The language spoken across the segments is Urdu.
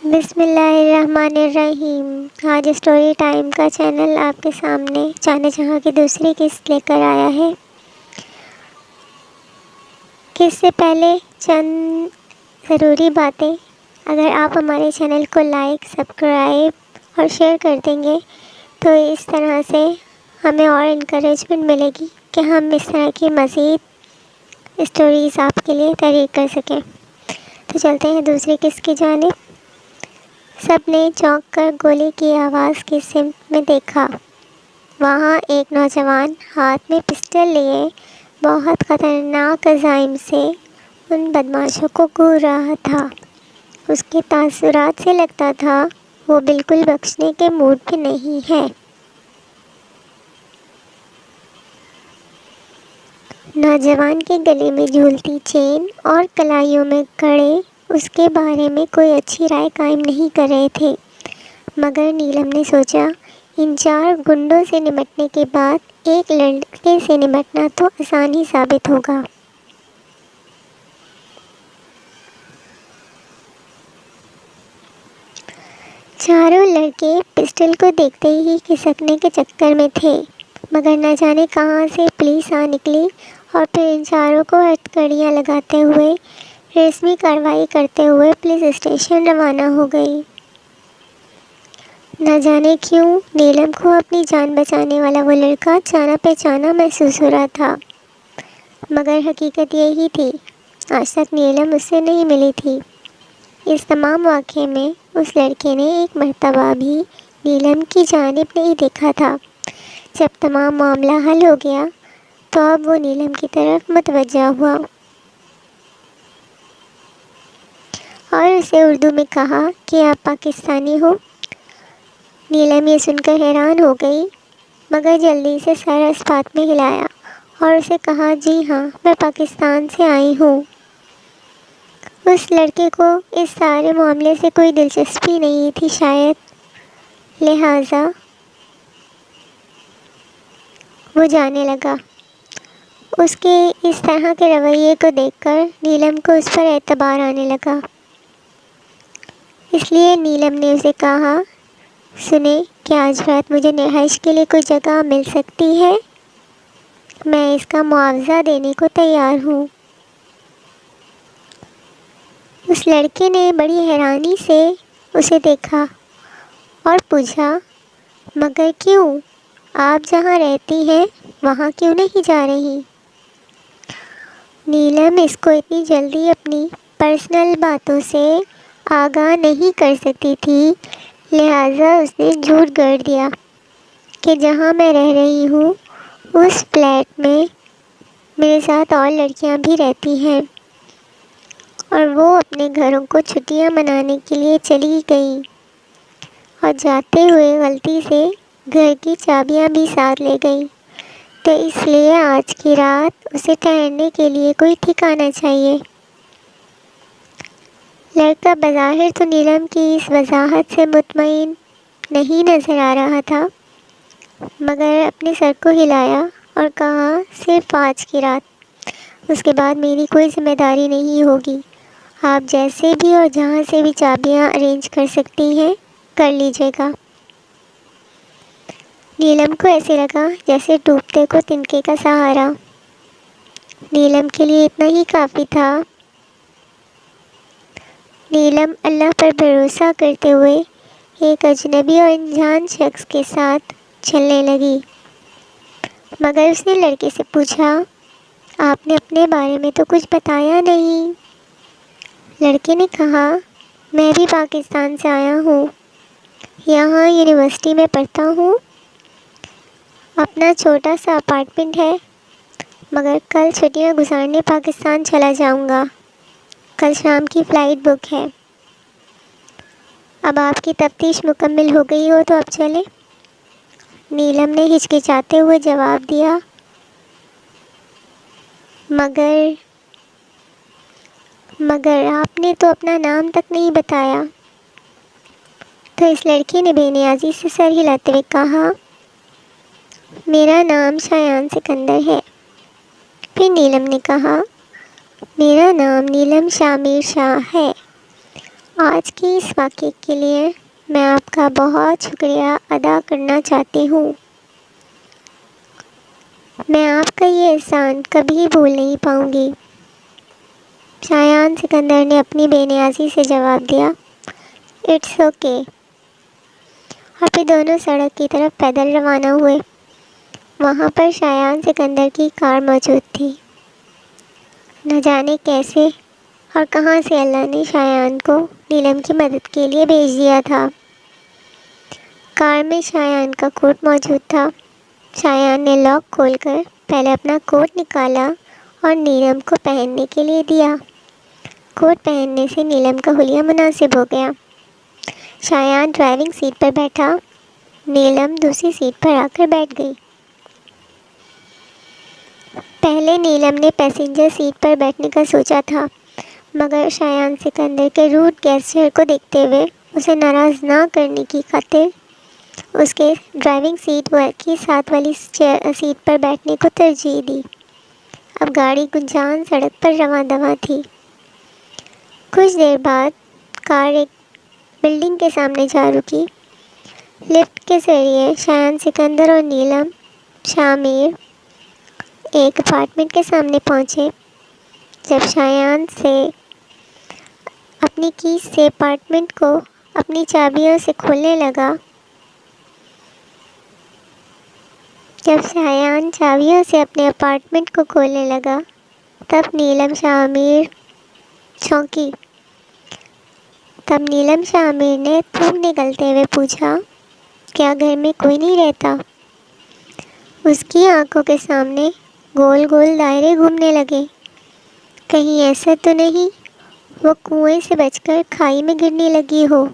بسم اللہ الرحمن الرحیم۔ آج اسٹوری ٹائم کا چینل آپ کے سامنے جانے جہاں کی دوسری قسط لے کر آیا ہے۔ قسط سے پہلے چند ضروری باتیں۔ اگر آپ ہمارے چینل کو لائک، سبسکرائب اور شیئر کر دیں گے تو اس طرح سے ہمیں اور انکریجمنٹ ملے گی کہ ہم اس طرح کی مزید اسٹوریز آپ کے لیے تحریر کر سکیں۔ تو چلتے ہیں دوسری قسط کی جانب۔ سب نے چونک کر گولی کی آواز کی سمت میں دیکھا۔ وہاں ایک نوجوان ہاتھ میں پسٹل لیے بہت خطرناک عزائم سے ان بدماشوں کو گھور رہا تھا۔ اس کے تاثرات سے لگتا تھا وہ بالکل بخشنے کے موڈ پہ نہیں ہے۔ نوجوان کے گلے میں جھولتی چین اور کلائیوں میں کڑے اس کے بارے میں کوئی اچھی رائے قائم نہیں کر رہے تھے، مگر نیلم نے سوچا ان 4 گنڈوں سے نمٹنے کے بعد ایک لڑکے سے نمٹنا تو آسان ہی ثابت ہوگا۔ چاروں لڑکے پسٹل کو دیکھتے ہی کھسکنے کے چکر میں تھے، مگر نہ جانے کہاں سے پولیس آ نکلی اور پھر ان چاروں کو ہتھکڑیاں لگاتے ہوئے رسمی کارروائی کرتے ہوئے پولیس اسٹیشن روانہ ہو گئی۔ نہ جانے کیوں نیلم کو اپنی جان بچانے والا وہ لڑکا جانا پہچانا محسوس ہو رہا تھا، مگر حقیقت یہی تھی آج تک نیلم اس سے نہیں ملی تھی۔ اس تمام واقعے میں اس لڑکے نے ایک مرتبہ بھی نیلم کی جانب نہیں دیکھا تھا۔ جب تمام معاملہ حل ہو گیا تو اب وہ نیلم کی طرف متوجہ ہوا اور اسے اردو میں کہا کہ آپ پاکستانی ہو۔ نیلم یہ سن کر حیران ہو گئی، مگر جلدی سے سر اس بات میں ہلایا اور اسے کہا جی ہاں، میں پاکستان سے آئی ہوں۔ اس لڑکے کو اس سارے معاملے سے کوئی دلچسپی نہیں تھی شاید، لہٰذا وہ جانے لگا۔ اس کے اس طرح کے رویے کو دیکھ کر نیلم کو اس پر اعتبار آنے لگا، اس لیے نیلم نے اسے کہا سنیں، کیا آج رات مجھے رہائش کے لیے کوئی جگہ مل سکتی ہے؟ میں اس کا معاوضہ دینے کو تیار ہوں۔ اس لڑکے نے بڑی حیرانی سے اسے دیکھا اور پوچھا مگر کیوں؟ آپ جہاں رہتی ہیں وہاں کیوں نہیں جا رہی؟ نیلم اس کو اتنی جلدی اپنی پرسنل باتوں سے آگاہ نہیں کر سکتی تھی، لہٰذا اس نے جھوٹ گڑھ دیا کہ جہاں میں رہ رہی ہوں اس فلیٹ میں میرے ساتھ اور لڑکیاں بھی رہتی ہیں اور وہ اپنے گھروں کو چھٹیاں منانے کے لیے چلی گئیں اور جاتے ہوئے غلطی سے گھر کی چابیاں بھی ساتھ لے گئیں، تو اس لیے آج کی رات اسے ٹھہرنے کے لیے کوئی ٹھکانہ چاہیے۔ لڑکا بظاہر تو نیلم کی اس وضاحت سے مطمئن نہیں نظر آ رہا تھا، مگر اپنے سر کو ہلایا اور کہا صرف آج کی رات، اس کے بعد میری کوئی ذمہ داری نہیں ہوگی۔ آپ جیسے بھی اور جہاں سے بھی چابیاں ارینج کر سکتی ہیں کر لیجیے گا۔ نیلم کو ایسے لگا جیسے ڈوبتے کو تنکے کا سہارا۔ نیلم کے لیے اتنا ہی کافی تھا۔ نیلم اللہ پر بھروسہ کرتے ہوئے ایک اجنبی اور انجان شخص کے ساتھ چلنے لگی، مگر اس نے لڑکے سے پوچھا آپ نے اپنے بارے میں تو کچھ بتایا نہیں۔ لڑکے نے کہا میں بھی پاکستان سے آیا ہوں، یہاں یونیورسٹی میں پڑھتا ہوں، اپنا چھوٹا سا اپارٹمنٹ ہے، مگر کل چھٹیاں گزارنے پاکستان چلا جاؤں گا، کل شام کی فلائٹ بک ہے۔ اب آپ کی تفتیش مکمل ہو گئی ہو تو اب چلیں؟ نیلم نے ہچکچاتے ہوئے جواب دیا مگر آپ نے تو اپنا نام تک نہیں بتایا۔ تو اس لڑکی نے بے نیازی سے سر ہلاتے ہوئے کہا میرا نام شایان سکندر ہے۔ پھر نیلم نے کہا میرا نام نیلم شامیر شاہ ہے آج کے اس واقعے کے لیے میں آپ کا بہت شکریہ ادا کرنا چاہتی ہوں۔ میں آپ کا یہ احسان کبھی بھول نہیں پاؤں گی۔ شایان سکندر نے اپنی بے نیازی سے جواب دیا، اٹس اوکے، اور پھر دونوں سڑک کی طرف پیدل روانہ ہوئے۔ وہاں پر شایان سکندر کی کار موجود تھی۔ نہ جانے کیسے اور کہاں سے اللہ نے شایان کو نیلم کی مدد کے لیے بھیج دیا تھا۔ کار میں شایان کا کوٹ موجود تھا۔ شایان نے لاک کھول کر پہلے اپنا کوٹ نکالا اور نیلم کو پہننے کے لیے دیا۔ کوٹ پہننے سے نیلم کا حلیہ مناسب ہو گیا۔ شایان ڈرائیونگ سیٹ پر بیٹھا، نیلم دوسری سیٹ پر آ کر بیٹھ گئی۔ پہلے نیلم نے پیسنجر سیٹ پر بیٹھنے کا سوچا تھا، مگر شایان سکندر کے روڈ گیسچر کو دیکھتے ہوئے اسے ناراض نہ کرنے کی خاطر اس کے ڈرائیونگ سیٹ کی ساتھ والی سیٹ پر بیٹھنے کو ترجیح دی۔ اب گاڑی گنجان سڑک پر رواں دواں تھی۔ کچھ دیر بعد کار ایک بلڈنگ کے سامنے جا رکی۔ لفٹ کے ذریعے شایان سکندر اور نیلم شاہ میر ایک اپارٹمنٹ کے سامنے پہنچے۔ جب شایان سے اپنی کیز سے اپارٹمنٹ کو اپنی چابیوں سے کھولنے لگا، تب نیلم شاہ میر نے تھوک نکلتے ہوئے پوچھا، کیا گھر میں کوئی نہیں رہتا؟ اس کی آنکھوں کے سامنے گول گول دائرے گھومنے لگے۔ کہیں ایسا تو نہیں وہ کنویں سے بچ کر کھائی میں گرنے لگی ہو؟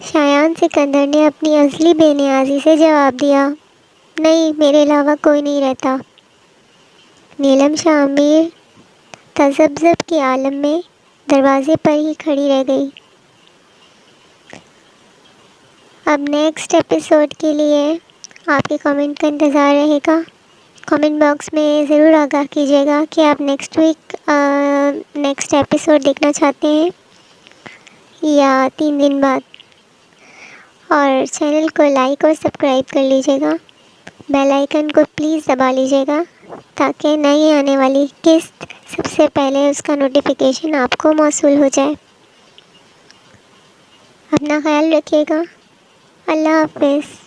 شایان سکندر نے اپنی اصلی بے نیازی سے جواب دیا، نہیں، میرے علاوہ کوئی نہیں رہتا۔ نیلم شاہ میر تذبذب کے عالم میں دروازے پر ہی کھڑی رہ گئی۔ اب نیکسٹ ایپیسوڈ کے لیے آپ کے کامنٹ کا انتظار رہے گا۔ کامنٹ باکس میں ضرور آگاہ کیجیے گا کہ آپ نیکسٹ ایپیسوڈ دیکھنا چاہتے ہیں یا 3 دن بعد، اور چینل کو لائک اور سبسکرائب کر لیجیے گا۔ بیل آئیکن کو پلیز دبا لیجیے گا تاکہ نئی آنے والی قسط سب سے پہلے اس کا نوٹیفیکیشن آپ کو موصول ہو جائے۔ اپنا خیال رکھیے گا۔ اللہ حافظ۔